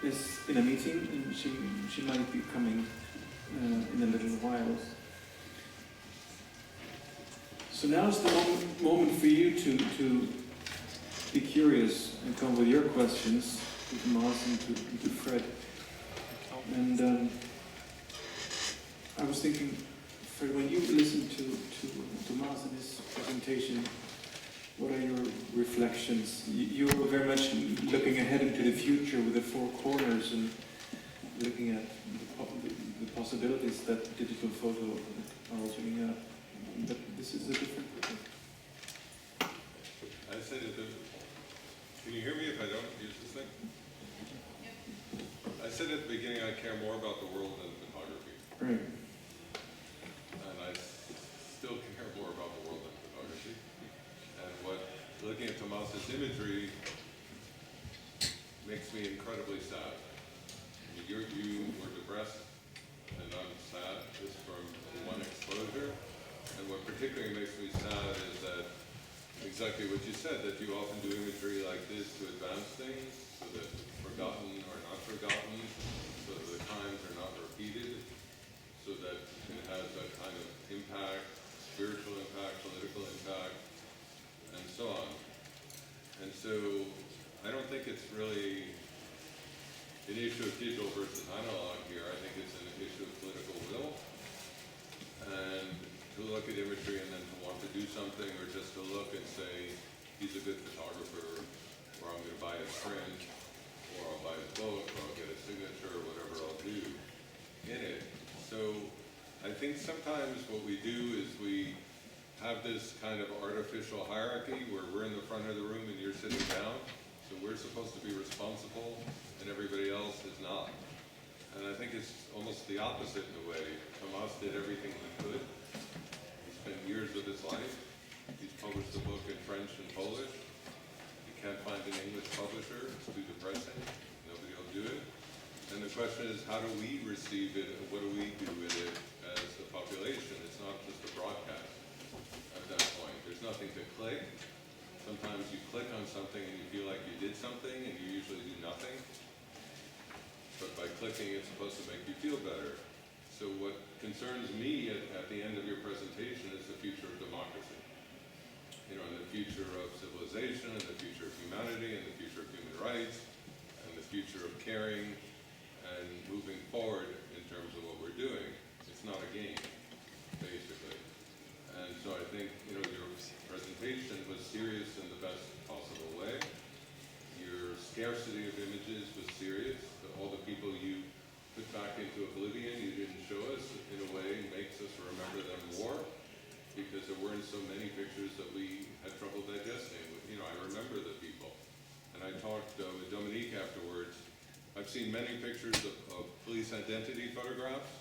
is in a meeting, and she might be coming in a little while. So now's the moment for you to be curious and come with your questions to Tomas and to Fred. And I was thinking, Fred, when you listen to Tomas and his presentation, what are your reflections? You were very much looking ahead into the future with the four corners and looking at the possibilities that digital photo are opening up. But this is a different thing. I said it. Can you hear me if I don't use this thing? I said at the beginning I care more about the world than photography. Right. And I still care more about the world than photography. And looking at Tomas's imagery makes me incredibly sad. You were depressed, and I'm sad just from one exposure. And what particularly makes me sad is that exactly what you said, that you often do imagery like this to advance things, so that forgotten are not forgotten, so that the crimes are not repeated, so that it has that kind of impact, spiritual impact, political impact, and so on. And so I don't think it's really an issue of digital versus analog here. I think it's an issue of political will. And to look at imagery and then to want to do something, or just to look and say, he's a good photographer, or I'm going to buy his print, or I'll buy his book, or I'll get a signature, or whatever I'll do in it. So I think sometimes what we do is we have this kind of artificial hierarchy where we're in the front of the room and you're sitting down. So we're supposed to be responsible and everybody else is not. And I think it's almost the opposite in a way. Tomas did everything he could. He spent years of his life. He's published a book in French and Polish. He can't find an English publisher. It's too depressing. Nobody will do it. And the question is, how do we receive it? And what do we do with it as a population? It's not just a broadcast at that point. There's nothing to click. Sometimes you click on something and you feel like you did something and you usually do nothing. But by clicking, it's supposed to make you feel better. So what concerns me at the end of your presentation is the future of democracy. You know, and the future of civilization, and the future of humanity, and the future of human rights, and the future of caring and moving forward in terms of what we're doing. It's not a game, basically. And so I think, you know, your presentation was serious in the best possible way. Your scarcity of images was serious. All the people you put back into oblivion, you didn't show us, in a way makes us remember them more, because there weren't so many pictures that we had trouble digesting. You know, I remember the people. And I talked with Dominique afterwards. I've seen many pictures of police identity photographs.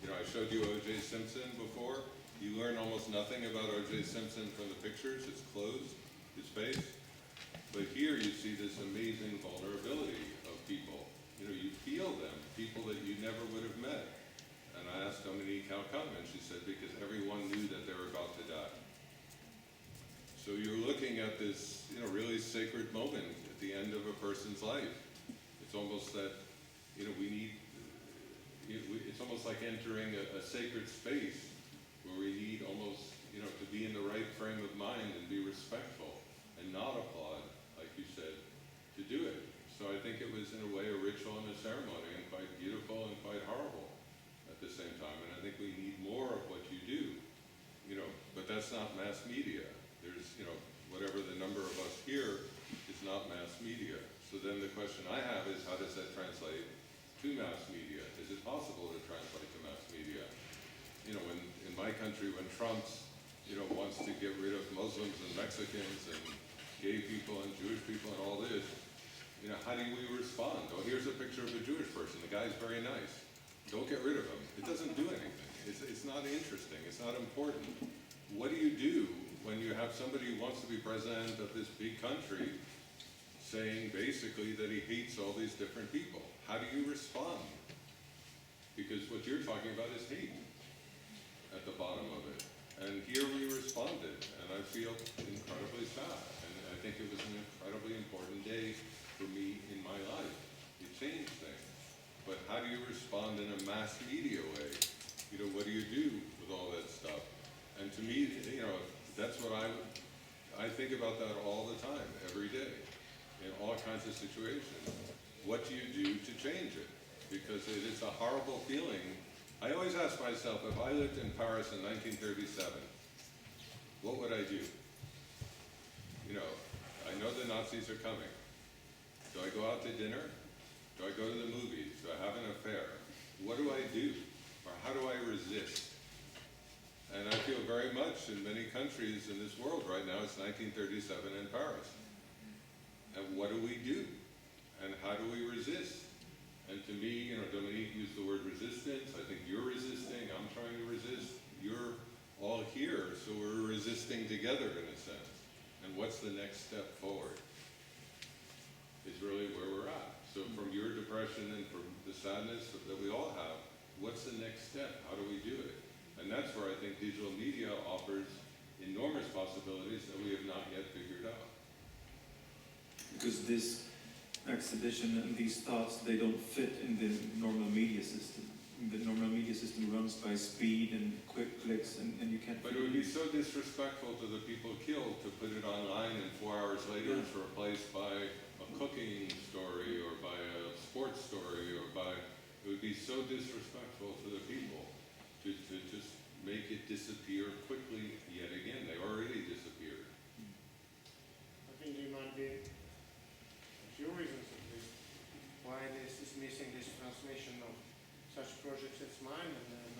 You know, I showed you O.J. Simpson before. You learn almost nothing about O.J. Simpson from the pictures. It's closed, his face. But here you see this amazing vulnerability of people. You know, you feel them, people that you never would have met. And I asked Dominique how come, and she said, because everyone knew that they were about to die. So you're looking at this, you know, really sacred moment at the end of a person's life. It's almost that, you know, it's almost like entering a sacred space where we need almost, you know, to be in the right frame of mind and be respectful and not applaud, like you said, to do it. So I think it was in a way a ritual and a ceremony, and quite beautiful and quite horrible at the same time. And I think we need more of what you do, you know, but that's not mass media. There's, you know, whatever the number of us here is not mass media. So then the question I have is, how does that translate to mass media? Is it possible to translate to mass media? You know, when in my country, when Trump's, you know, wants to get rid of Muslims and Mexicans and gay people and Jewish people and all this, you know, how do we respond? Oh, here's a picture of a Jewish person. The guy's very nice. Don't get rid of him. It doesn't do anything. It's not interesting. It's not important. What do you do when you have somebody who wants to be president of this big country saying basically that he hates all these different people? How do you respond? Because what you're talking about is hate at the bottom of it. And here we responded, and I feel incredibly sad. And I think it was an incredibly important day for me in my life. It changed do you respond in a mass media way? You know, what do you do with all that stuff? And to me, you know, that's what I think about that all the time, every day, in all kinds of situations. What do you do to change it? Because it is a horrible feeling. I always ask myself, if I lived in Paris in 1937, what would I do? You know, I know the Nazis are coming. Do I go out to dinner? Do I go to the movies? Do I have an affair? What do I do? Or how do I resist? And I feel very much in many countries in this world right now, it's 1937 in Paris. And what do we do? And how do we resist? And to me, you know, Dominique used the word resistance. I think you're resisting, I'm trying to resist. You're all here, so we're resisting together in a sense. And what's the next step forward? Is really where we're at. So from your depression and from the sadness that we all have, what's the next step? How do we do it? And that's where I think digital media offers enormous possibilities that we have not yet figured out. Because this exhibition and these thoughts, they don't fit in the normal media system. The normal media system runs by speed and quick clicks, and you can't... But it would be so disrespectful to the people killed to put it online and 4 hours later it's replaced by a cooking story or by a sports story or by... It would be so disrespectful to the people to just make it disappear quickly yet again. They already disappeared. I think there might be a few reasons at least why this is missing this transmission of such projects as mine and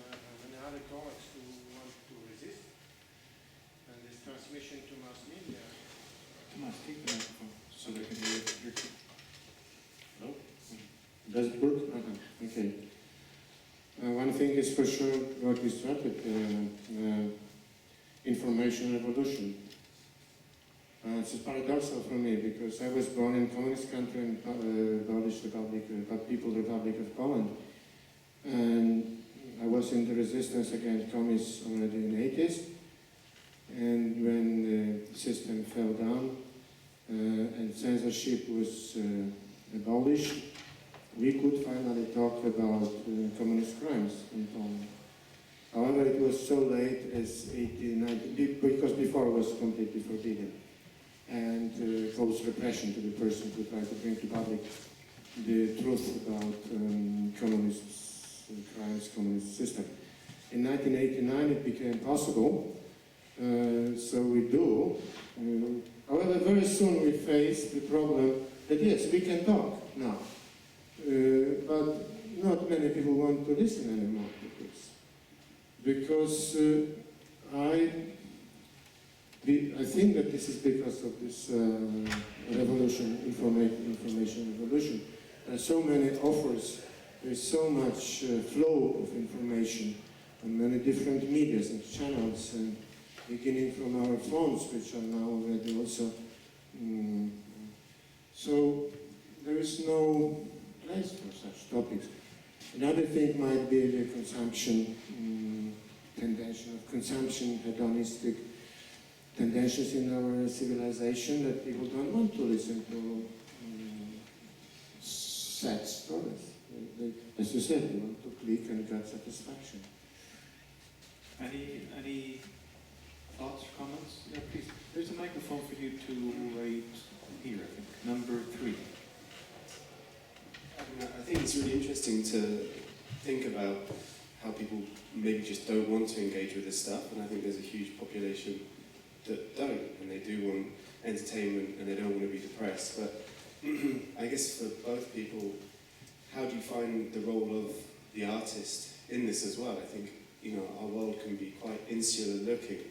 many other colleagues who want to resist. And this transmission to mass media. Come on, take the microphone so they can hear it. No? Does it work? Okay. One thing is for sure what we started, information revolution. It's paradoxical for me because I was born in communist country in Polish Republic, People Republic of Poland, and I was in the resistance against communists already in the 80s. And when the system fell down and censorship was abolished, we could finally talk about communist crimes in Poland. However, it was so late as 1890, because before it was completely forbidden, and caused repression to the person who tried to bring to public the truth about communist crimes, communist system. In 1989, it became possible, so we do. However, very soon we faced the problem that yes, we can talk now. But not many people want to listen anymore to this. Because I think that this is because of this revolution, information revolution. There are so many offers, there is so much flow of information on many different medias and channels, and beginning from our phones, which are now already also. So there is no place for such topics. Another thing might be the consumption, tendency of consumption, hedonistic tendencies in our civilization, that people don't want to listen to sad stories. As you said, they want to click and get satisfaction. Any thoughts or comments? Yeah, please. There's a microphone for you to right here, I think. Number 3. I think it's really interesting to think about how people maybe just don't want to engage with this stuff, and I think there's a huge population that don't, and they do want entertainment and they don't want to be depressed. But I guess for both people, how do you find the role of the artist in this as well? I think, you know, our world can be quite insular looking,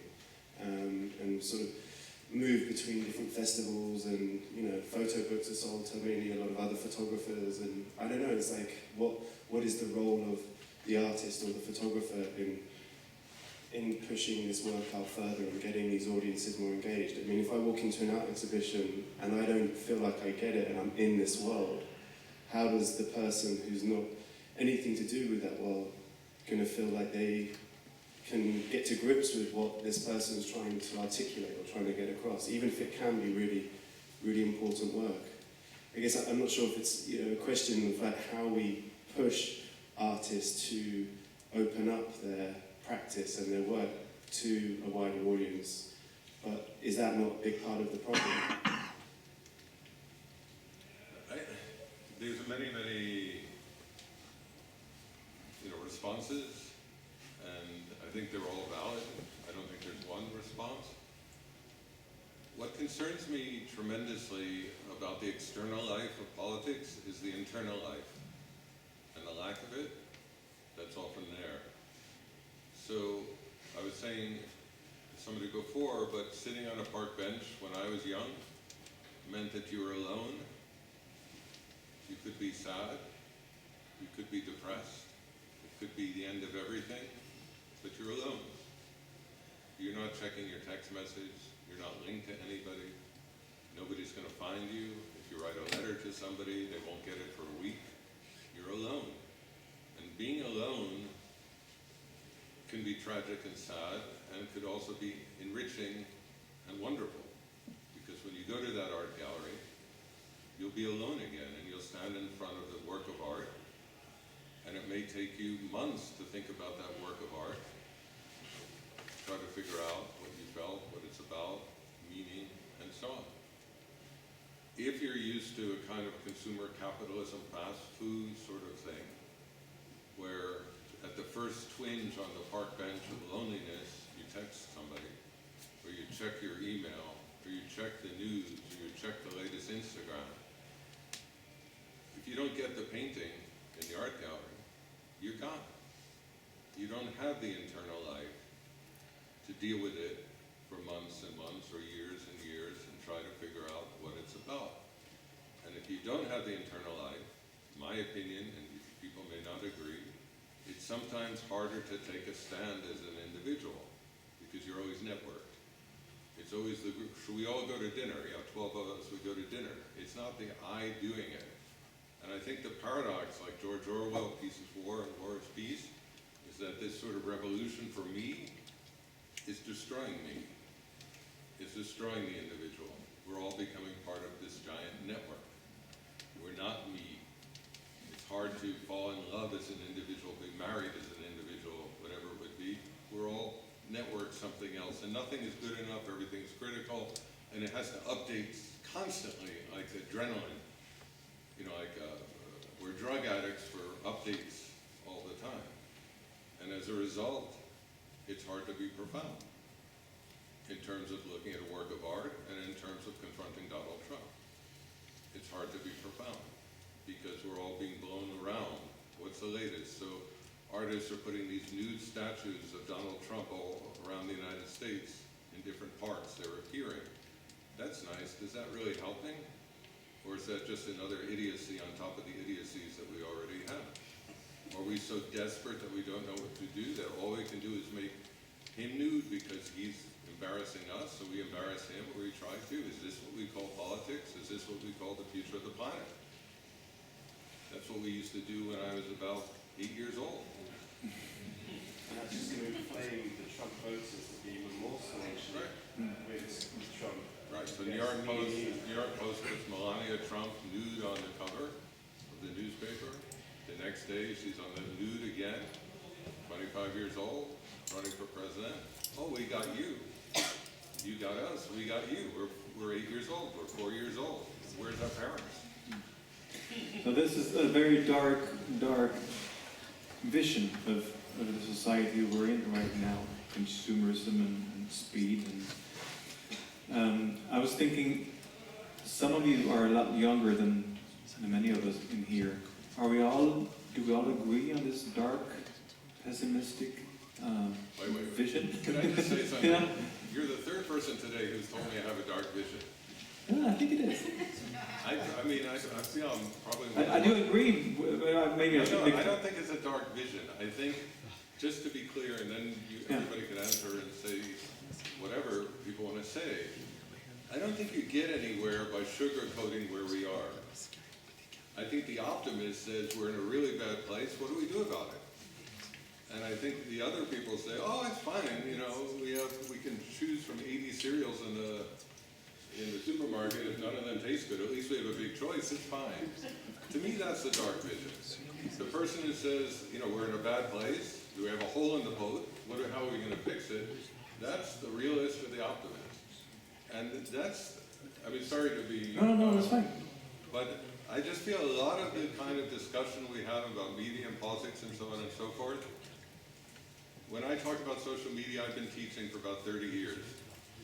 and sort of move between different festivals, and, you know, photo books are sold to really a lot of other photographers, and I don't know, it's like, what is the role of the artist or the photographer in pushing this work out further and getting these audiences more engaged? I mean, if I walk into an art exhibition and I don't feel like I get it and I'm in this world, how does the person who's not anything to do with that world going to feel like they can get to grips with what this person is trying to articulate or trying to get across, even if it can be really, really important work? I guess I'm not sure if it's, you know, a question of like how we push artists to open up their practice and their work to a wider audience. But is that not a big part of the problem? There's many responses, and I think they're all valid. I don't think there's one response. What concerns me tremendously about the external life of politics is the internal life, and the lack of it, that's often there. So I was saying to somebody before, but sitting on a park bench when I was young meant that you were alone. You could be sad, you could be depressed, it could be the end of everything, but you're alone. You're not checking your text message, you're not linked to anybody, nobody's going to find you. If you write a letter to somebody, they won't get it for a week. You're alone. And being alone can be tragic and sad, and could also be enriching and wonderful. Because when you go to that art gallery, you'll be alone again, and you'll stand in front of the work of art, and it may take you months to think about that work of art, try to figure out what you felt, what it's about, meaning, and so on. If you're used to a kind of consumer capitalism, fast food sort of thing, where at the first twinge on the park bench of loneliness, you text somebody, or you check your email, or you check the news, or you check the latest Instagram. If you don't get the painting in the art gallery, you're gone. You don't have the internal life to deal with it for months and months or years and years and try to figure out what it's about. And if you don't have the internal life, my opinion, and people may not agree, it's sometimes harder to take a stand as an individual because you're always networked. It's always the group. Should we all go to dinner? Yeah, 12 of us would go to dinner. It's not the I doing it. And I think the paradox, like George Orwell, Peace is War and War is Peace, is that this sort of revolution for me is destroying me. It's destroying the individual. We're all becoming part of this giant network. We're not me. It's hard to fall in love as an individual, be married as an individual, whatever it would be. We're all networked something else, and nothing is good enough, everything's critical, and it has to update constantly, like adrenaline. We're drug addicts for updates all the time. And as a result, it's hard to be profound in terms of looking at a work of art and in terms of confronting Donald Trump. It's hard to be profound because we're all being blown around. What's the latest? So artists are putting these nude statues of Donald Trump all around the United States in different parks. They're appearing. That's nice. Is that really helping? Or is that just another idiocy on top of the idiocies that we already have? Are we so desperate that we don't know what to do, that all we can do is make him nude because he's embarrassing us, so we embarrass him, or we try to? Is this what we call politics? Is this what we call the future of the planet? That's what we used to do when I was about 8 years old. And that's just going to inflame the Trump voters to be even more so actually with Trump. Right, so New York Post puts Melania Trump nude on the cover of the newspaper. The next day, she's on the nude again, 25 years old, running for president. Oh, we got you. You got us, we got you. We're 8 years old, we're 4 years old. Where's our parents? So this is a very dark vision of the society we're in right now, consumerism and speed. And I was thinking, some of you are a lot younger than many of us in here. Do we all agree on this dark, pessimistic vision? Can I just say something? Yeah. You're the third person today who's told me I have a dark vision. Yeah, I think it is. I feel I'm probably... I do agree, but maybe I should... I don't think it's a dark vision. I think, just to be clear, and then everybody can answer and say whatever people want to say, I don't think you get anywhere by sugarcoating where we are. I think the optimist says we're in a really bad place, what do we do about it? And I think the other people say, oh, it's fine, we can choose from 80 cereals in the supermarket. If none of them taste good, at least we have a big choice, it's fine. To me, that's the dark vision. The person who says, you know, we're in a bad place, we have a hole in the boat, how are we going to fix it? That's the realist or the optimist. And that's, I mean, sorry to be... No, that's fine. But I just feel a lot of the kind of discussion we have about media and politics and so on and so forth, when I talk about social media, I've been teaching for about 30 years.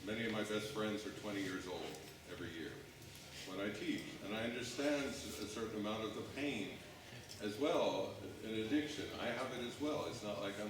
Many of my best friends are 20 years old every year when I teach. And I understand a certain amount of the pain as well, an addiction. I have it as well. It's not like I'm